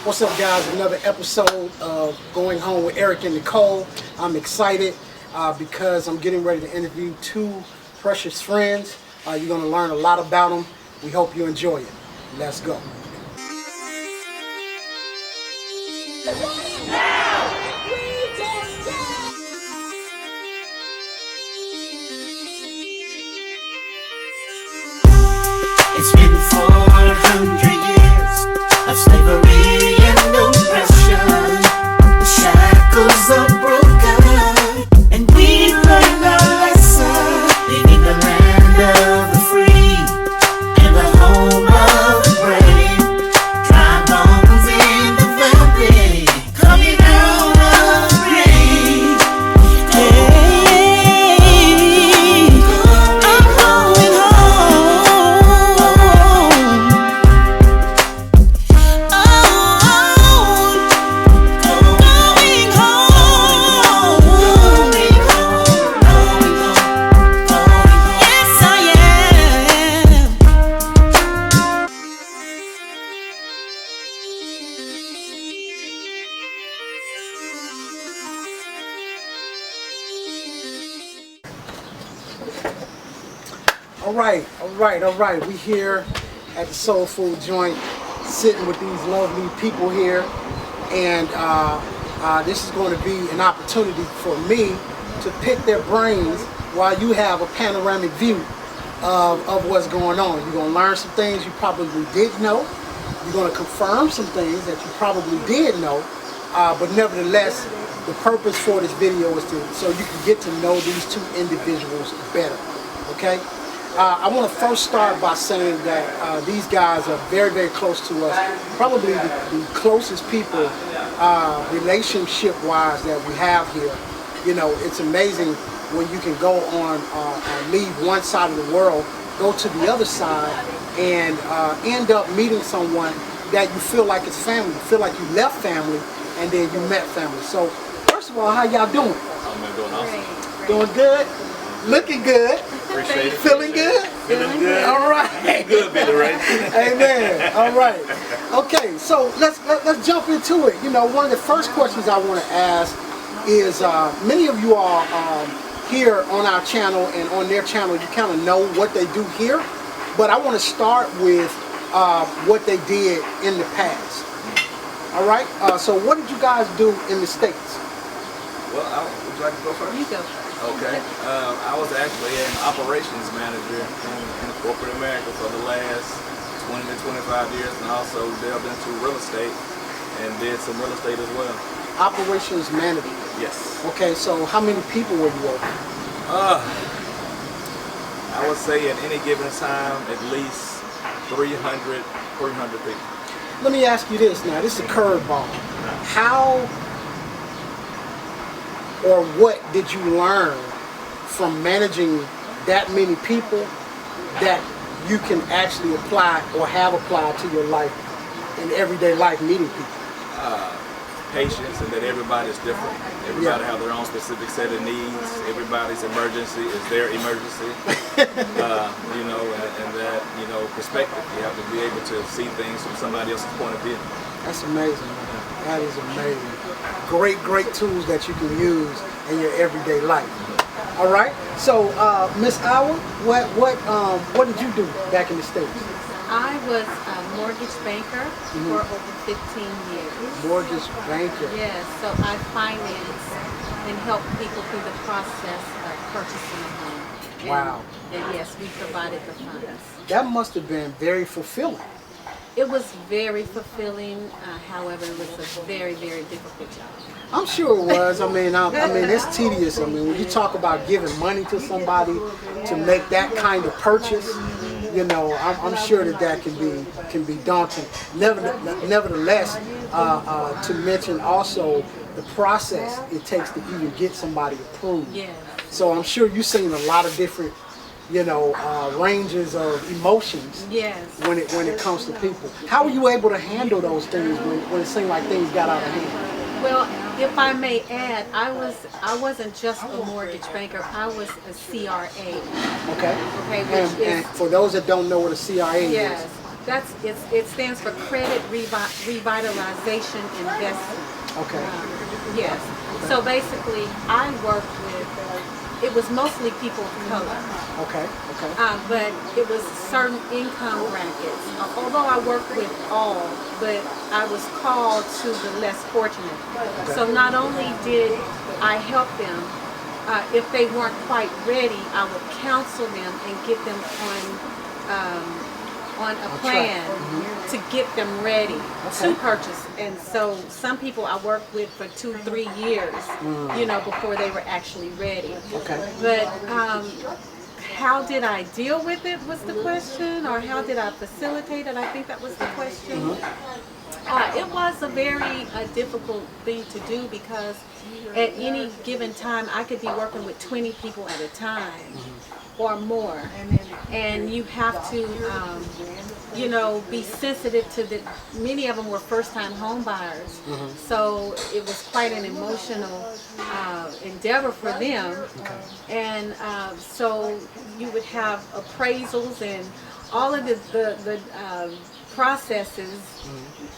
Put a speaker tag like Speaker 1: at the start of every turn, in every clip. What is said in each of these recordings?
Speaker 1: What's up, guys? Another episode of Going Home with Erick and Nicole. I'm excited because I'm getting ready to interview two precious friends. You're going to learn a lot about them. We hope you enjoy it. Let's go.
Speaker 2: It's been 400 years of slavery and oppression. The shackles are broken, and we've learned our lesson. Living the land of the free and the home of the brave. Dry bones in the valley, coming out of the grave. Hey, I'm going home.
Speaker 1: All right. We here at the Soulful Joint, sitting with these lovely people here, and this is going to be an opportunity for me to pick their brains while you have a panoramic view of what's going on. You're going to learn some things you probably didn't know. You're going to confirm some things that you probably did know, but nevertheless, the purpose for this video is so you can get to know these two individuals better. Okay? I want to first start by saying that these guys are very, very close to us. Probably the closest people, relationship-wise, that we have here. You know, it's amazing when you can go on, leave one side of the world, go to the other side, and end up meeting someone that you feel like is family. You feel like you left family, and then you met family. So, first of all, how y'all doing?
Speaker 3: I'm doing awesome.
Speaker 1: Doing good? Looking good?
Speaker 3: Appreciate it.
Speaker 1: Feeling good?
Speaker 3: Feeling good.
Speaker 1: All right.
Speaker 3: Good, Billy, right?
Speaker 1: Amen. All right. Okay, so let's jump into it. You know, one of the first questions I want to ask is, many of you all here on our channel and on their channel, you kind of know what they do here, but I want to start with what they did in the past. All right. So what did you guys do in the States?
Speaker 3: Well, would you like to go first?
Speaker 4: You go first.
Speaker 3: Okay. I was actually an operations manager in corporate America for the last 20 to 25 years, and also delved into real estate and did some real estate as well.
Speaker 1: Operations manager.
Speaker 3: Yes.
Speaker 1: Okay, so how many people were you working?
Speaker 3: I would say at any given time, at least 300 people.
Speaker 1: Let me ask you this now. This is a curveball. How or what did you learn from managing that many people that you can actually apply or have applied to your life in everyday life meeting people?
Speaker 3: Patience, and that everybody's different. Everybody have their own specific set of needs. Everybody's emergency is their emergency. You know, and that, you know, perspective. You have to be able to see things from somebody else's point of view.
Speaker 1: That's amazing, man. That is amazing. Great tools that you can use in your everyday life. All right. So, Miss Awa, what did you do back in the States?
Speaker 4: I was a mortgage banker for over 15 years.
Speaker 1: Mortgage banker.
Speaker 4: Yes, so I finance and help people through the process of purchasing a home.
Speaker 1: Wow.
Speaker 4: And yes, we provided the funds.
Speaker 1: That must have been very fulfilling.
Speaker 4: It was very fulfilling, however, it was a very, very difficult job.
Speaker 1: I'm sure it was. I mean, it's tedious. I mean, when you talk about giving money to somebody to make that kind of purchase, you know, I'm sure that can be daunting. Nevertheless, to mention also the process it takes to even get somebody approved.
Speaker 4: Yes.
Speaker 1: So I'm sure you've seen a lot of different, you know, ranges of emotions.
Speaker 4: Yes.
Speaker 1: When it comes to people. How were you able to handle those things when it seemed like things got out of hand?
Speaker 4: Well, if I may add, I wasn't just a mortgage banker. I was a CRA.
Speaker 1: Okay.
Speaker 4: Okay, which
Speaker 1: And for those that don't know what a CRA
Speaker 4: yes,
Speaker 1: is.
Speaker 4: It stands for Credit Revitalization Investment.
Speaker 1: Okay.
Speaker 4: Yes. So basically, I work with. It was mostly people of color.
Speaker 1: Okay. Okay.
Speaker 4: But it was certain income brackets. Although I worked with all, but I was called to the less fortunate.
Speaker 1: Okay.
Speaker 4: So not only did I help them, if they weren't quite ready, I would counsel them and get them on a plan to get them ready to purchase. And so some people I worked with for 2-3 years, you know, before they were actually ready.
Speaker 1: Okay.
Speaker 4: But how did I deal with it was the question, or how did I facilitate it? I think that was the question. It was a very difficult thing to do because at any given time I could be working with 20 people at a time or more, and you have to you know, be sensitive to the, many of them were first-time home buyers, so it was quite an emotional endeavor for them, and so you would have appraisals and all of the processes.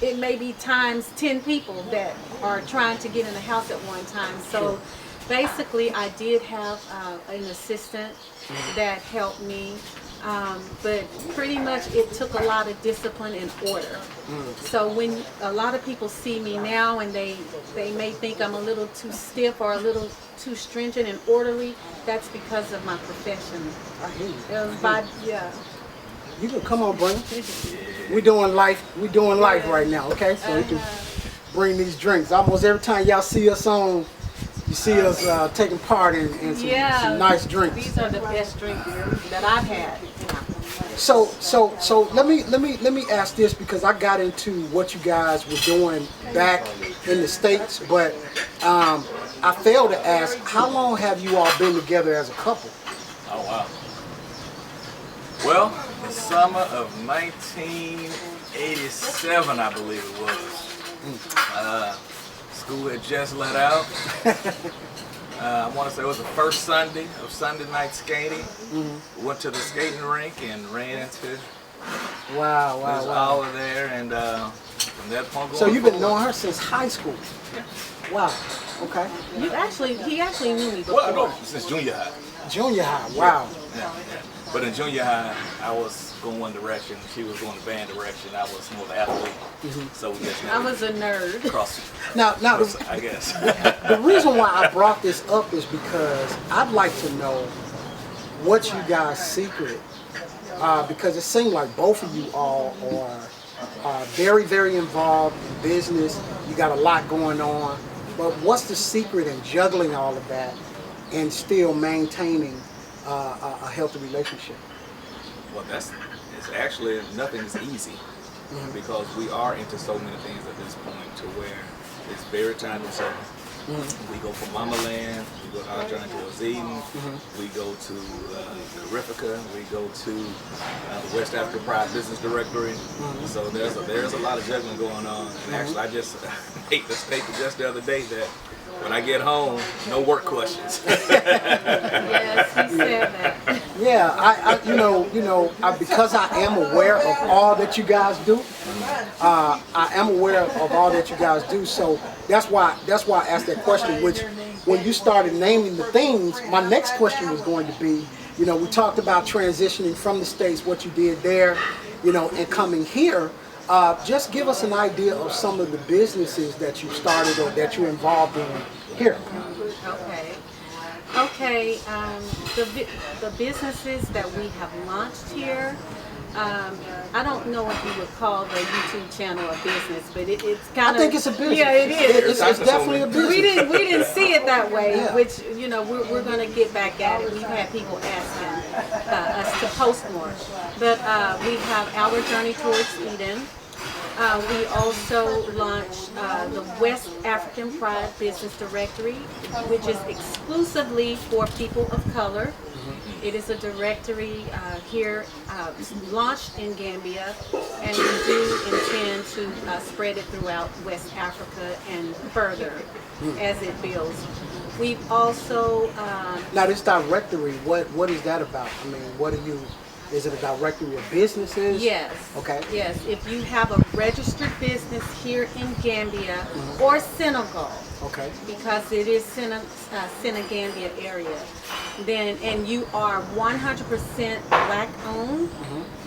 Speaker 4: It may be times 10 people that are trying to get in a house at one time. So basically I did have an assistant that helped me, but pretty much it took a lot of discipline and order. So when a lot of people see me now and they may think I'm a little too stiff or a little too stringent and orderly, that's because of my profession.
Speaker 1: I hear you.
Speaker 4: It was by, yeah.
Speaker 1: You can come on, bring. We doing life right now, okay? So we can bring these drinks. Almost every time y'all see us on, you see us taking part in some nice drinks.
Speaker 4: These are the best drinks that I've had.
Speaker 1: So let me ask this, because I got into what you guys were doing back in the States, but I failed to ask, how long have you all been together as a couple?
Speaker 3: Oh wow. Well, the summer of 1987, I believe it was. School had just let out. I want to say it was the first Sunday of Sunday night skating. Went to the skating rink and ran into
Speaker 1: Wow.
Speaker 3: Paula there, and from that point going
Speaker 1: So you've been
Speaker 3: forward-
Speaker 1: knowing her since high school?
Speaker 3: Yeah.
Speaker 1: Wow. Okay.
Speaker 4: He actually knew me before.
Speaker 3: Well, no, since junior high.
Speaker 1: Junior high. Wow.
Speaker 3: Yeah. But in junior high, I was going one direction. She was going the band direction. I was more the athlete. So we just
Speaker 4: I was a nerd.
Speaker 3: cross.
Speaker 1: Now,
Speaker 3: I guess.
Speaker 1: the reason why I brought this up is because I'd like to know what you guys' secret, because it seems like both of you all are very, very involved in business. You got a lot going on. But what's the secret in juggling all of that and still maintaining a healthy relationship?
Speaker 3: Well, it's actually, nothing is easy because we are into so many things at this point to where it's very time consuming. We go from Mama Land, we go to our journey towards Eden, we go to Carifica, we go to West Africa Pride Business Directory. So there's a lot of juggling going on. And actually, I just made the statement just the other day that when I get home, no work questions.
Speaker 4: Yes, he said that.
Speaker 1: Yeah, because I am aware of all that you guys do. I am aware of all that you guys do. So that's why I asked that question. Which, when you started naming the things, my next question was going to be, we talked about transitioning from the States, what you did there, and coming here. Just give us an idea of some of the businesses that you started or that you're involved in here.
Speaker 4: Okay. The businesses that we have launched here, I don't know if you would call the YouTube channel a business, but it's kind of.
Speaker 1: I think it's a business.
Speaker 4: Yeah, it is.
Speaker 1: It's definitely a business.
Speaker 4: We didn't see it that way, which we're going to get back at it. We've had people asking us to post more, but we have Our Journey Towards Eden. We also launched the West African Pride Business Directory, which is exclusively for people of color. It is a directory here launched in Gambia, and we do intend to spread it throughout West Africa and further as it builds. We've also
Speaker 1: now this directory, what is that about? I mean, what are you Is it a directory of businesses?
Speaker 4: Yes.
Speaker 1: Okay.
Speaker 4: Yes. If you have a registered business here in Gambia or Senegal,
Speaker 1: Okay.
Speaker 4: because it is Senegambia area, then and you are 100% black owned,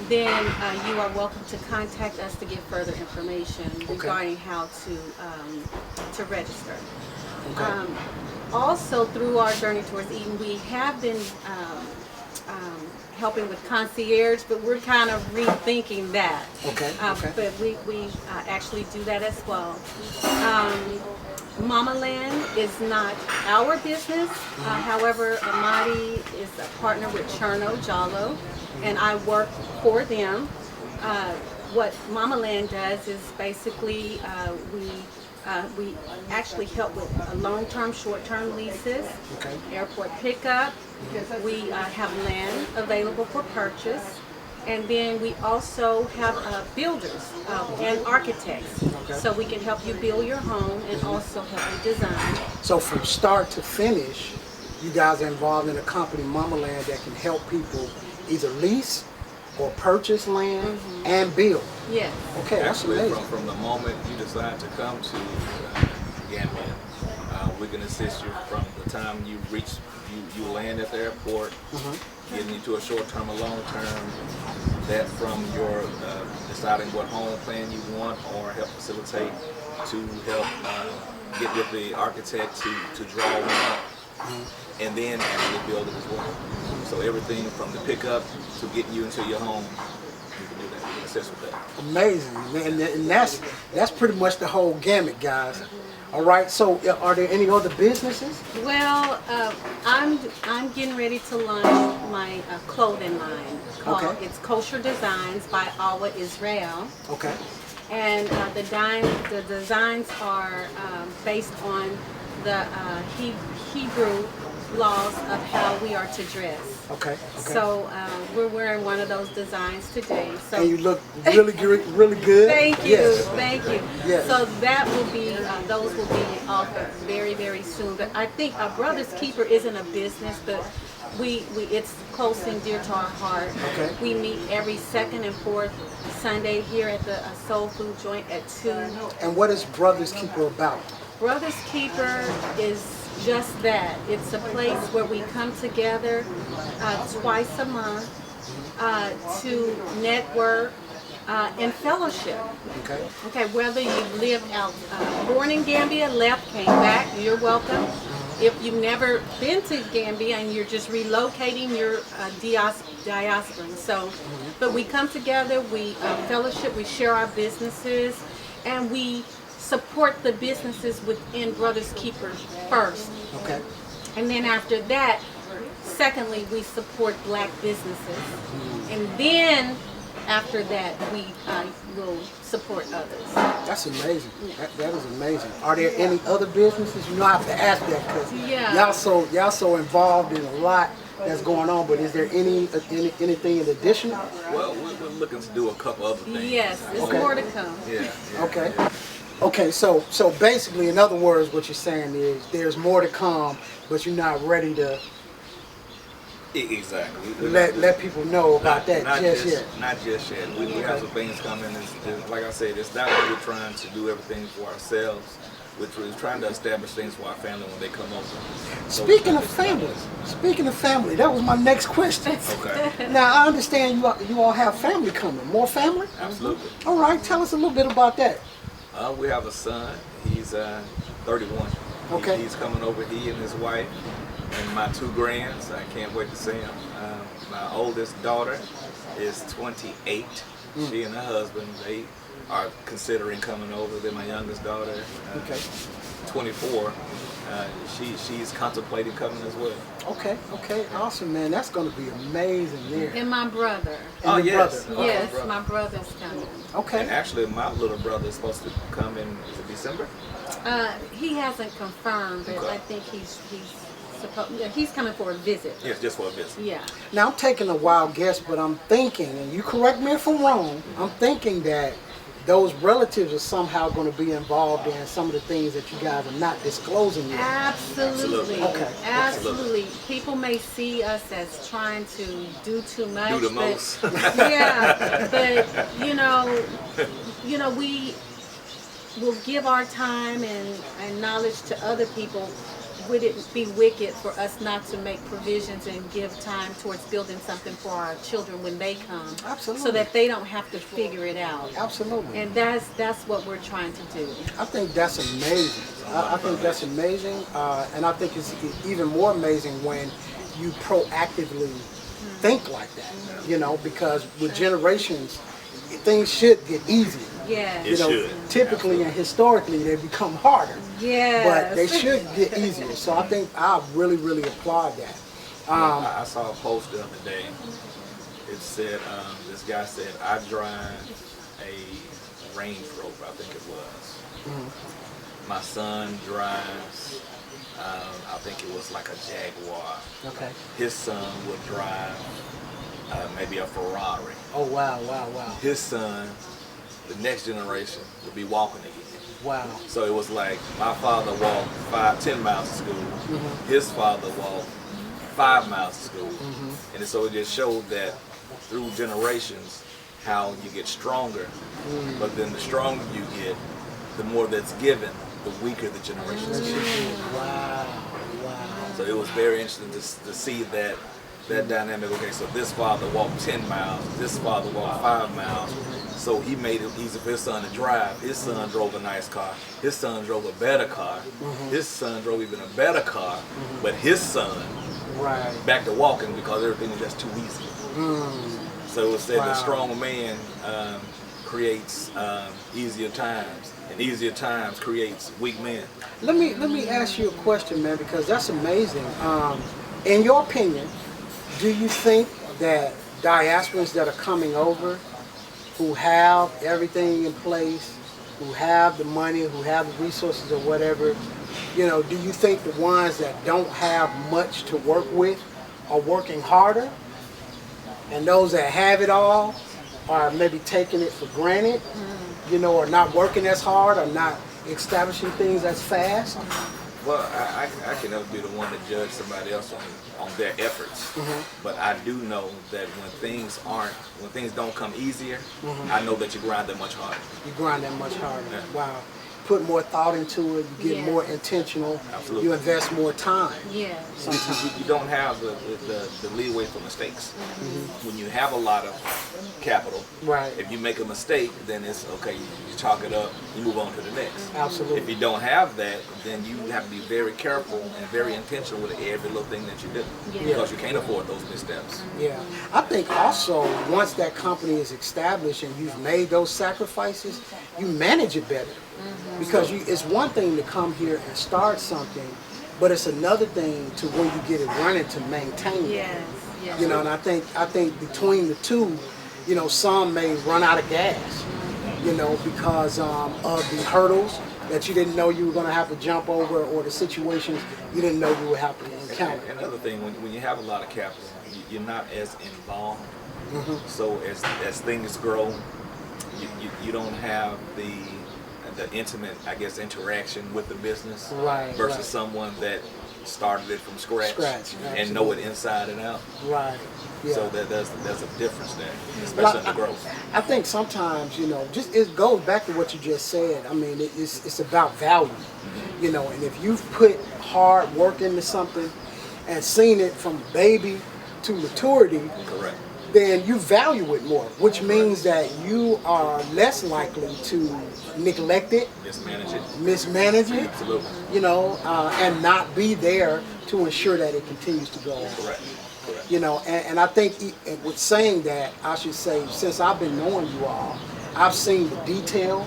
Speaker 4: then you are welcome to contact us to get further information regarding how to register.
Speaker 1: Okay.
Speaker 4: Also, through our Journey Towards Eden, we have been helping with concierge, but we're kind of rethinking that.
Speaker 1: Okay. Okay.
Speaker 4: But we actually do that as well. Mama Land is not our business. However, Amadi is a partner with Cherno Jalo, and I work for them. What Mama Land does is basically we actually help with long-term, short-term leases, airport pickup. We have land available for purchase. And then we also have builders and architects. So we can help you build your home and also help you design.
Speaker 1: So from start to finish, you guys are involved in a company, Mama Land, that can help people either lease or purchase land and build.
Speaker 4: Yes.
Speaker 1: Okay, that's
Speaker 3: Actually,
Speaker 1: amazing.
Speaker 3: from the moment you decide to come to Gambia, we can assist you from the time you reach, you land at the airport, getting you to a short-term or long-term, that from your deciding what home plan you want or help facilitate to help get with the architect to draw one up, and then actually build it as well. So everything from the pickup to getting you into your home, you can do that. You can assist with that.
Speaker 1: Amazing, and that's pretty much the whole gamut, guys. All right. So, are there any other businesses?
Speaker 4: Well, I'm getting ready to launch my clothing line. It's Kosher Designs by Awa Israel.
Speaker 1: Okay.
Speaker 4: And the designs are based on the Hebrew laws of how we are to dress.
Speaker 1: Okay.
Speaker 4: So we're wearing one of those designs today. So
Speaker 1: And you look really good.
Speaker 4: Thank you,
Speaker 1: Yes.
Speaker 4: thank you.
Speaker 1: Yes.
Speaker 4: So that will be, those will be offered very, very soon. But I think our Brother's Keeper isn't a business, but it's close and dear to our heart.
Speaker 1: Okay.
Speaker 4: We meet every second and fourth Sunday here at the Soulful Joint at 2.
Speaker 1: And what is Brothers Keeper about?
Speaker 4: Brother's Keeper is just that. It's a place where we come together twice a month to network and fellowship.
Speaker 1: Okay.
Speaker 4: Okay, whether you live out, born in Gambia, left, came back, you're welcome. If you've never been to Gambia and you're just relocating, you're diasporan. So, but we come together, we fellowship, we share our businesses, and we support the businesses within Brothers Keeper first.
Speaker 1: Okay.
Speaker 4: And then after that, secondly, we support black businesses. And then after that, we will support others.
Speaker 1: That's amazing. That is amazing. Are there any other businesses? You don't have to ask that because y'all so involved in a lot that's going on. But is there anything in addition?
Speaker 3: Well, we're looking to do a couple other things.
Speaker 4: Yes, there's more to come.
Speaker 3: Yeah.
Speaker 1: Okay. Okay, so basically, in other words, what you're saying is there's more to come, but you're not ready to
Speaker 3: Exactly.
Speaker 1: let people know about that just yet.
Speaker 3: Not just yet. We have some things coming. Like I said, it's not that we're trying to do everything for ourselves. We're trying to establish things for our family when they come over.
Speaker 1: Speaking of family, that was my next question.
Speaker 3: Okay.
Speaker 1: Now, I understand you all have family coming. More family?
Speaker 3: Absolutely.
Speaker 1: All right, tell us a little bit about that.
Speaker 3: We have a son. He's 31.
Speaker 1: Okay.
Speaker 3: He's coming over. He and his wife and my 2 grands. I can't wait to see them. My oldest daughter is 28. She and her husband, they are considering coming over. Then my youngest daughter, 24. She's contemplating coming as well.
Speaker 1: Okay, awesome, man. That's going to be amazing there.
Speaker 4: And my brother.
Speaker 1: And your
Speaker 3: yes.
Speaker 1: brother.
Speaker 4: Yes,
Speaker 3: brother.
Speaker 4: my brother's coming.
Speaker 1: Okay.
Speaker 3: And actually, my little brother is supposed to come in December.
Speaker 4: He hasn't confirmed, but I think he's coming for a visit.
Speaker 3: Yes, just for a visit.
Speaker 4: Yeah.
Speaker 1: Now, I'm taking a wild guess, but I'm thinking, and you correct me if I'm wrong, I'm thinking that those relatives are somehow going to be involved in some of the things that you guys are not disclosing yet.
Speaker 4: Absolutely.
Speaker 1: Okay.
Speaker 4: Absolutely. People may see us as trying to do too much.
Speaker 3: Do the
Speaker 4: but,
Speaker 3: most.
Speaker 4: Yeah, but we will give our time and knowledge to other people. Would it be wicked for us not to make provisions and give time towards building something for our children when they come?
Speaker 1: Absolutely.
Speaker 4: So that they don't have to figure it out.
Speaker 1: Absolutely.
Speaker 4: And that's what we're trying to do.
Speaker 1: I think that's amazing. I think that's amazing. And I think it's even more amazing when you proactively think like that, because with generations, things should get easier.
Speaker 4: Yeah.
Speaker 3: It should.
Speaker 1: Typically and historically, they become harder.
Speaker 4: Yes.
Speaker 1: But they should get easier. So I think I really, really applaud that.
Speaker 3: I saw a post the other day. It said, this guy said, I drive a Range Rover, I think it was. My son drives, I think it was like a Jaguar.
Speaker 1: Okay.
Speaker 3: His son would drive maybe a Ferrari.
Speaker 1: Oh, wow.
Speaker 3: His son, the next generation, would be walking again.
Speaker 1: Wow.
Speaker 3: So it was like my father walked 10 miles to school. His father walked 5 miles to school. And so it just showed that through generations how you get stronger. But then the stronger you get, the more that's given, the weaker the generations get.
Speaker 1: Wow.
Speaker 3: So it was very interesting to see that dynamic. Okay, so this father walked 10 miles, this father walked 5 miles. So he made it easy for his son to drive. His son drove a nice car. His son drove a better car. His son drove even a better car. But his son back to walking because everything was just too easy. So it said the stronger man creates easier times, and easier times creates weak men.
Speaker 1: Let me ask you a question, man, because that's amazing. In your opinion, do you think that diasporans that are coming over, who have everything in place, who have the money, who have the resources or whatever, do you think the ones that don't have much to work with are working harder? And those that have it all are maybe taking it for granted, or not working as hard or not establishing things as fast?
Speaker 3: Well, I can never be the one to judge somebody else on their efforts, but I do know that when things don't come easier, I know that you grind that much harder.
Speaker 1: You grind that much harder.
Speaker 3: Yeah.
Speaker 1: Wow. Put more thought into it. You get more intentional.
Speaker 3: Absolutely.
Speaker 1: You invest more time.
Speaker 4: Yeah.
Speaker 3: You don't have the leeway for mistakes. When you have a lot of capital, if you make a mistake, then it's okay. You chalk it up. You move on to the next.
Speaker 1: Absolutely.
Speaker 3: If you don't have that, then you have to be very careful and very intentional with every little thing that you do, because you can't afford those missteps.
Speaker 1: Yeah. I think also once that company is established and you've made those sacrifices, you manage it better. Because it's one thing to come here and start something, but it's another thing to when you get it running to maintain it.
Speaker 4: Yes.
Speaker 1: And I think between the two, some may run out of gas, because of the hurdles that you didn't know you were going to have to jump over, or the situations you didn't know you would have to encounter.
Speaker 3: Another thing, when you have a lot of capital, you're not as involved. So as things grow, you don't have the intimate, I guess, interaction with the business versus someone that started it from scratch and know it inside and out.
Speaker 1: Right. Yeah.
Speaker 3: So there's a difference there, especially in the growth.
Speaker 1: I think sometimes, just it goes back to what you just said. I mean, it's about value, and if you've put hard work into something and seen it from baby to maturity,
Speaker 3: Correct.
Speaker 1: then you value it more, which means that you are less likely to neglect it, mismanage it,
Speaker 3: Absolutely.
Speaker 1: And not be there to ensure that it continues to go on.
Speaker 3: Correct.
Speaker 1: And I think with saying that, I should say, since I've been knowing you all, I've seen the detail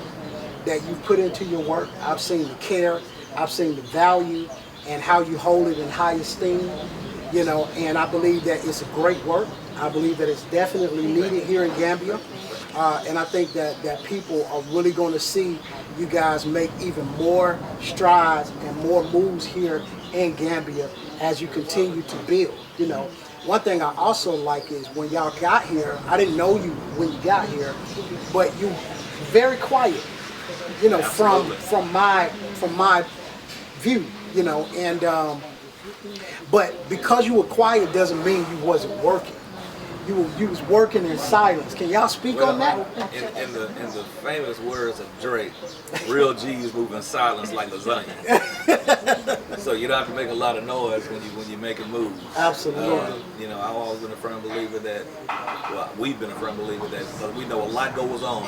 Speaker 1: that you put into your work. I've seen the care. I've seen the value and how you hold it in high esteem. And I believe that it's a great work. I believe that it's definitely needed here in Gambia. And I think that people are really going to see you guys make even more strides and more moves here in Gambia as you continue to build. One thing I also like is when y'all got here, I didn't know you when you got here, but very quiet, you know,
Speaker 3: Absolutely.
Speaker 1: from my view, you know, and but because you were quiet doesn't mean you wasn't working. You was working in silence. Can y'all speak on that?
Speaker 3: In the famous words of Drake, real G's move in silence like lasagna. So you don't have to make a lot of noise when you make a move.
Speaker 1: Absolutely.
Speaker 3: You know, I've always been a firm believer that, well, we've been a firm believer that because we know a lot goes on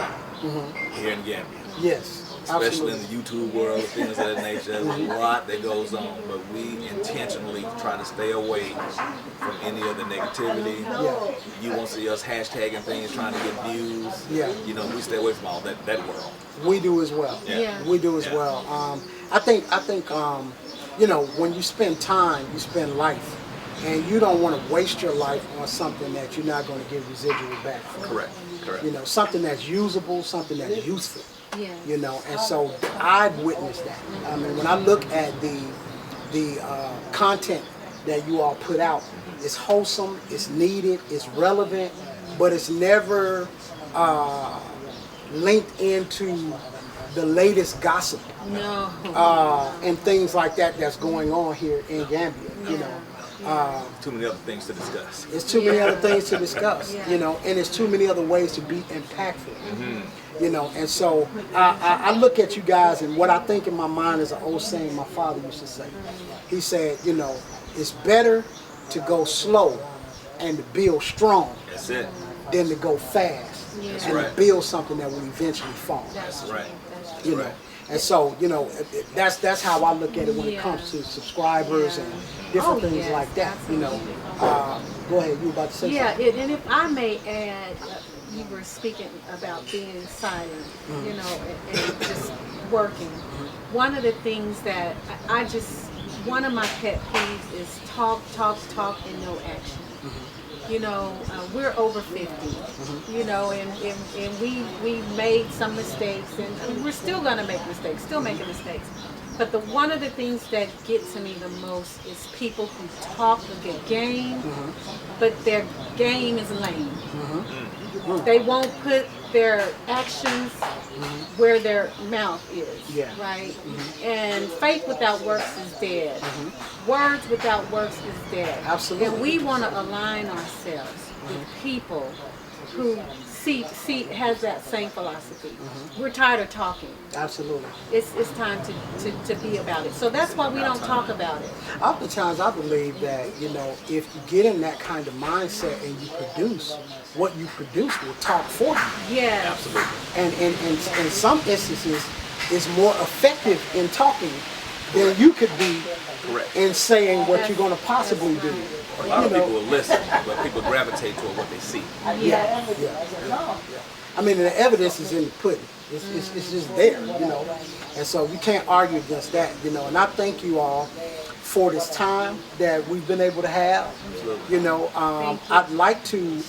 Speaker 3: here in Gambia.
Speaker 1: Yes.
Speaker 3: Especially
Speaker 1: Absolutely.
Speaker 3: in the YouTube world, things of that nature. There's a lot that goes on, but we intentionally try to stay away from any of the negativity.
Speaker 1: Yeah.
Speaker 3: You won't see us hashtagging things, trying to get views.
Speaker 1: Yeah.
Speaker 3: You know, we stay away from all that world.
Speaker 1: We do as well.
Speaker 3: Yeah.
Speaker 1: We do as
Speaker 3: Yeah.
Speaker 1: well. I think you know, when you spend time, you spend life, and you don't want to waste your life on something that you're not going to get residual back from.
Speaker 3: Correct.
Speaker 1: You know, something that's usable, something that's useful.
Speaker 4: Yeah.
Speaker 1: You know, and so I've witnessed that. I mean, when I look at the content that you all put out, it's wholesome, it's needed, it's relevant, but it's never linked into the latest gossip
Speaker 4: No.
Speaker 1: and things like that that's going on here in Gambia. You know,
Speaker 3: Too many other things to discuss.
Speaker 1: there's too many other things to discuss.
Speaker 4: Yeah.
Speaker 1: You know, and there's too many other ways to be impactful. You know, and so I look at you guys, and what I think in my mind is an old saying my father used to say. He said, you know, it's better to go slow and to build strong
Speaker 3: That's it.
Speaker 1: than to go fast and
Speaker 3: right.
Speaker 1: to build something that will eventually fall.
Speaker 3: That's right.
Speaker 1: You know, and so you know that's how I look at it when it comes to subscribers and different things
Speaker 4: yes,
Speaker 1: like that. You know, go ahead. You were about to say
Speaker 4: Yeah,
Speaker 1: something?
Speaker 4: and if I may add, you were speaking about being silent, you know, and just working. One of the things that one of my pet peeves is talk, and no action. You know, we're over 50, you know, and we made some mistakes, and we're still going to make mistakes, still making mistakes. But one of the things that get to me the most is people who talk a good game, but their game is lame. They won't put their actions where their mouth is,
Speaker 1: Yeah.
Speaker 4: right? And faith without works is dead. Words without works is dead.
Speaker 1: Absolutely.
Speaker 4: And we want to align ourselves with people who has that same philosophy. We're tired of talking.
Speaker 1: Absolutely.
Speaker 4: It's time to be about it. So that's why we don't talk about it.
Speaker 1: Oftentimes, I believe that, you know, if you get in that kind of mindset and you produce, what you produce will talk for you.
Speaker 4: Yeah.
Speaker 3: Absolutely.
Speaker 1: And in some instances, is more effective in talking than you could be
Speaker 3: Correct.
Speaker 1: in saying what you're going to possibly do.
Speaker 3: A lot of
Speaker 1: You know,
Speaker 3: people will listen, but people gravitate toward what they see.
Speaker 1: Yeah. I mean, the evidence is in the pudding. It's just there, you know. And so you can't argue against that, you know. And I thank you all for this time that we've been able to have. You know, I'd like to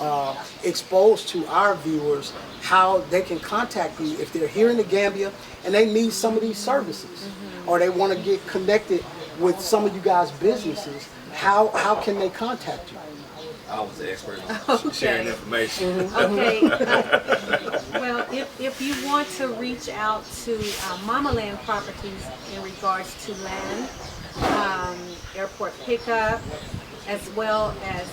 Speaker 1: expose to our viewers how they can contact you if they're here in the Gambia and they need some of these services, or they want to get connected with some of you guys' businesses. How can they contact you?
Speaker 3: I was the expert in sharing information.
Speaker 4: Okay. Well, if you want to reach out to Mama Land Properties in regards to land, airport pickup, as well as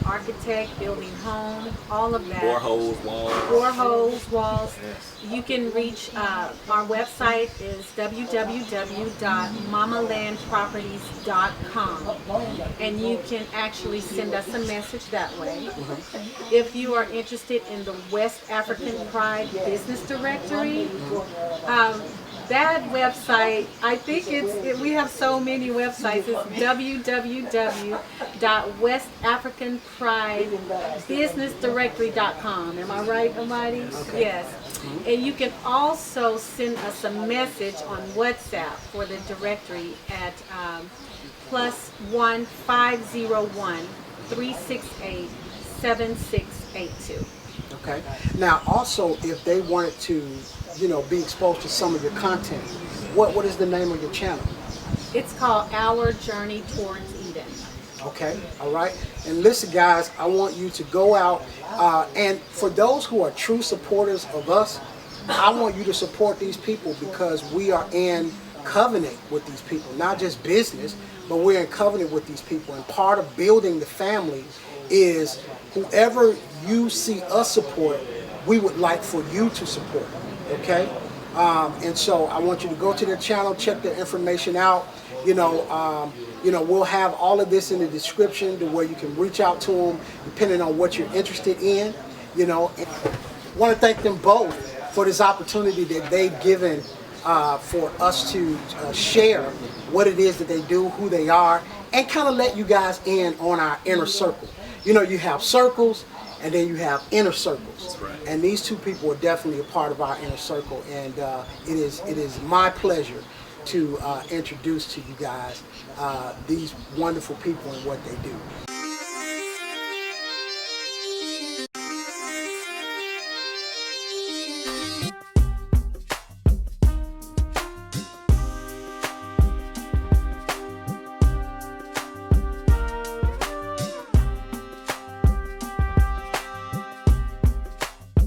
Speaker 4: architect, building home, all of that.
Speaker 3: Boreholes, walls.
Speaker 4: Boreholes, walls.
Speaker 3: Yes.
Speaker 4: You can reach our website is www.mamalandproperties.com, and you can actually send us a message that way. If you are interested in the West African Pride Business Directory, that website, I think we have so many websites. It's www.westafricanpridebusinessdirectory.com. Am I right, Almighty? Okay. Yes. And you can also send us a message on WhatsApp for the directory at +1 501 368 7682.
Speaker 1: Okay. Now, also, if they wanted to, you know, be exposed to some of your content, what is the name of your channel?
Speaker 4: It's called Our Journey Towards Eden.
Speaker 1: Okay, all right. And listen, guys, I want you to go out and for those who are true supporters of us, I want you to support these people because we are in covenant with these people, not just business, but we're in covenant with these people. And part of building the family is whoever you see us support, we would like for you to support, okay? And so I want you to go to their channel, check their information out. We'll have all of this in the description to where you can reach out to them depending on what you're interested in. And I want to thank them both for this opportunity that they've given for us to share what it is that they do, who they are, and kind of let you guys in on our inner circle. You have circles, and then you have inner circles.
Speaker 3: Right.
Speaker 1: And these two people are definitely a part of our inner circle, and it is my pleasure to introduce to you guys these wonderful people and what they do.